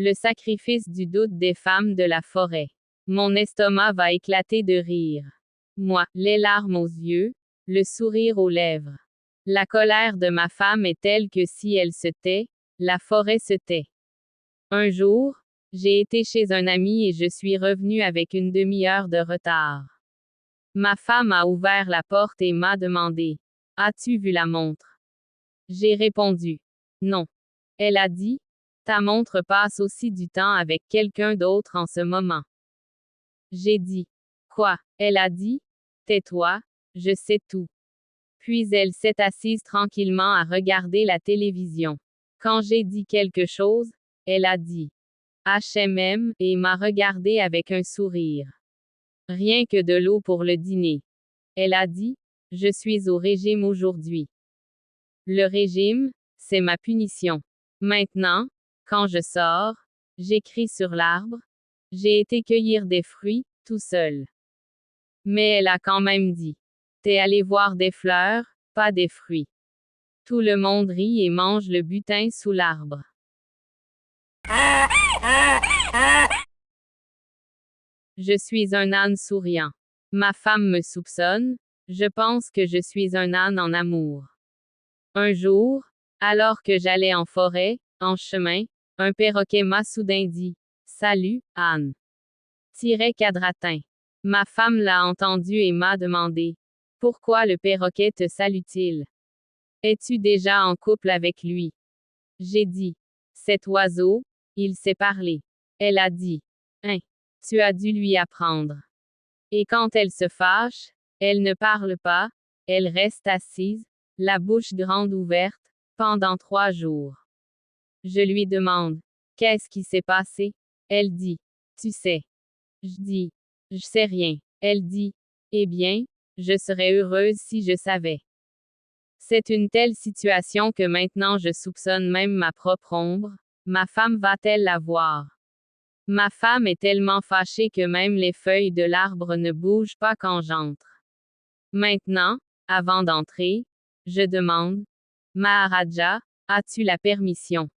Le sacrifice du doute des femmes de la forêt. Mon estomac va éclater de rire. Moi, les larmes aux yeux, le sourire aux lèvres. La colère de ma femme est telle que si elle se tait, la forêt se tait. Un jour, j'ai été chez un ami et je suis revenu avec une demi-heure de retard. Ma femme a ouvert la porte et m'a demandé: As-tu vu la montre? J'ai répondu: Non. Elle a dit: Ta montre passe aussi du temps avec quelqu'un d'autre en ce moment. J'ai dit: Quoi? Elle a dit: Tais-toi, je sais tout. Puis elle s'est assise tranquillement à regarder la télévision. Quand j'ai dit quelque chose, elle a dit HMM et m'a regardé avec un sourire. Rien que de l'eau pour le dîner. Elle a dit: Je suis au régime aujourd'hui. Le régime, c'est ma punition. Maintenant, quand je sors, j'écris sur l'arbre. J'ai été cueillir des fruits, tout seul. Mais elle a quand même dit: T'es allé voir des fleurs, pas des fruits. Tout le monde rit et mange le butin sous l'arbre. Je suis un âne souriant. Ma femme me soupçonne, je pense que je suis un âne en amour. Un jour, alors que j'allais en forêt, en chemin, un perroquet m'a soudain dit: Salut, Anne. Quadratin. Ma femme l'a entendu et m'a demandé: Pourquoi le perroquet te salue-t-il? Es-tu déjà en couple avec lui? J'ai dit: Cet oiseau, il sait parler. Elle a dit: Hein, tu as dû lui apprendre. Et quand elle se fâche, elle ne parle pas, elle reste assise, la bouche grande ouverte, pendant 3 jours. Je lui demande: Qu'est-ce qui s'est passé? Elle dit: Tu sais. Je dis: Je sais rien. Elle dit: Eh bien, je serais heureuse si je savais. C'est une telle situation que maintenant je soupçonne même ma propre ombre. Ma femme va-t-elle la voir? Ma femme est tellement fâchée que même les feuilles de l'arbre ne bougent pas quand j'entre. Maintenant, avant d'entrer, je demande: Maharaja, as-tu la permission?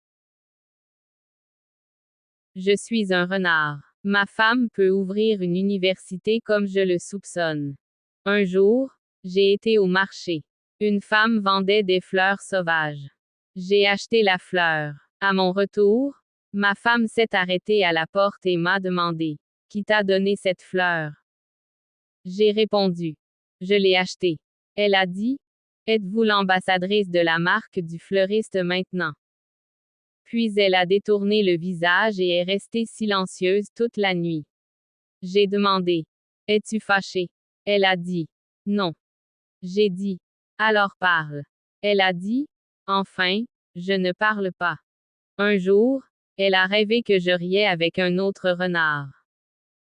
Je suis un renard. Ma femme peut ouvrir une université comme je le soupçonne. Un jour, j'ai été au marché. Une femme vendait des fleurs sauvages. J'ai acheté la fleur. À mon retour, ma femme s'est arrêtée à la porte et m'a demandé: Qui t'a donné cette fleur? J'ai répondu: Je l'ai achetée. Elle a dit: Êtes-vous l'ambassadrice de la marque du fleuriste maintenant? Puis elle a détourné le visage et est restée silencieuse toute la nuit. J'ai demandé: Es-tu fâchée? Elle a dit: Non. J'ai dit: Alors parle. Elle a dit: Enfin, je ne parle pas. Un jour, elle a rêvé que je riais avec un autre renard.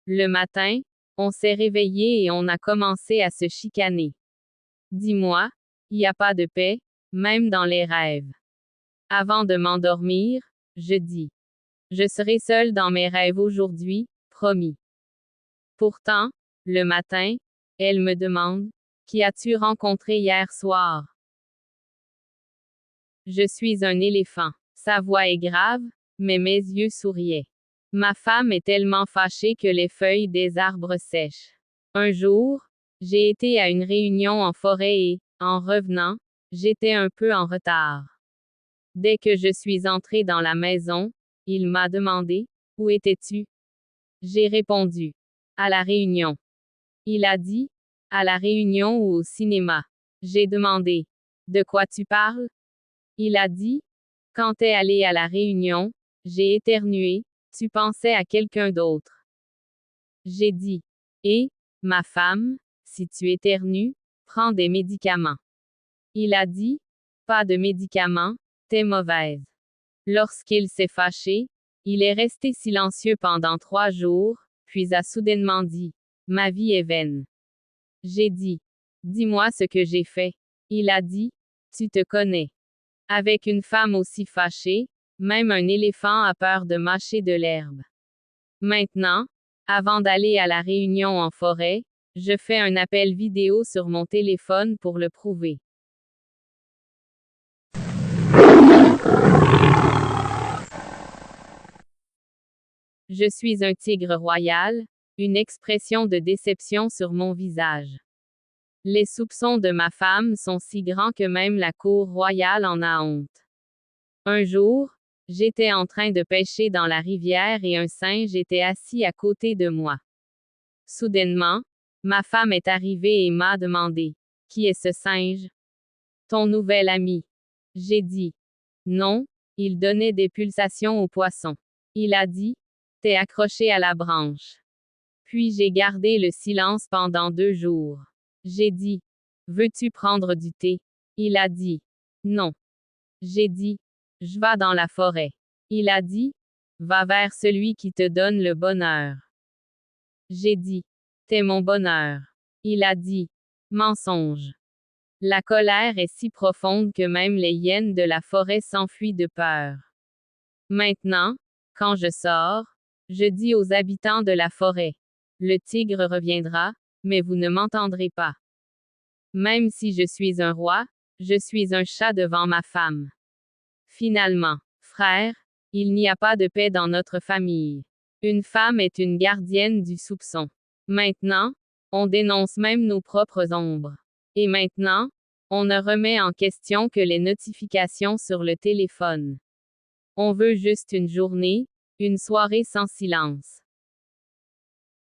Le matin, on s'est réveillé et on a commencé à se chicaner. Dis-moi, il n'y a pas de paix, même dans les rêves. Avant de m'endormir, je dis: Je serai seule dans mes rêves aujourd'hui, promis. Pourtant, le matin, elle me demande: Qui as-tu rencontré hier soir? Je suis un éléphant. Sa voix est grave, mais mes yeux souriaient. Ma femme est tellement fâchée que les feuilles des arbres sèchent. Un jour, j'ai été à une réunion en forêt et, en revenant, j'étais un peu en retard. Dès que je suis entrée dans la maison, il m'a demandé: Où étais-tu? J'ai répondu: À la réunion. Il a dit: À la réunion ou au cinéma? J'ai demandé: De quoi tu parles? Il a dit: Quand t'es allé à la réunion, j'ai éternué, tu pensais à quelqu'un d'autre. J'ai dit: Et, ma femme, si tu éternues, prends des médicaments. Il a dit: Pas de médicaments, t'es mauvaise. Lorsqu'il s'est fâché, il est resté silencieux pendant 3 jours, puis a soudainement dit: Ma vie est vaine. J'ai dit: Dis-moi ce que j'ai fait. Il a dit: Tu te connais. Avec une femme aussi fâchée, même un éléphant a peur de mâcher de l'herbe. Maintenant, avant d'aller à la réunion en forêt, je fais un appel vidéo sur mon téléphone pour le prouver. Je suis un tigre royal, une expression de déception sur mon visage. Les soupçons de ma femme sont si grands que même la cour royale en a honte. Un jour, j'étais en train de pêcher dans la rivière et un singe était assis à côté de moi. Soudainement, ma femme est arrivée et m'a demandé, « Qui est ce singe? » Ton nouvel ami. J'ai dit, non, il donnait des pulsations au poisson. Il a dit, t'es accroché à la branche. Puis j'ai gardé le silence pendant 2 jours. J'ai dit, veux-tu prendre du thé? Il a dit, non. J'ai dit, je vais dans la forêt. Il a dit, va vers celui qui te donne le bonheur. J'ai dit, t'es mon bonheur. Il a dit, mensonge. La colère est si profonde que même les hyènes de la forêt s'enfuient de peur. Maintenant, quand je sors, je dis aux habitants de la forêt, le tigre reviendra, mais vous ne m'entendrez pas. Même si je suis un roi, je suis un chat devant ma femme. Finalement, frère, il n'y a pas de paix dans notre famille. Une femme est une gardienne du soupçon. Maintenant, on dénonce même nos propres ombres. Et maintenant, on ne remet en question que les notifications sur le téléphone. On veut juste une journée, une soirée sans silence.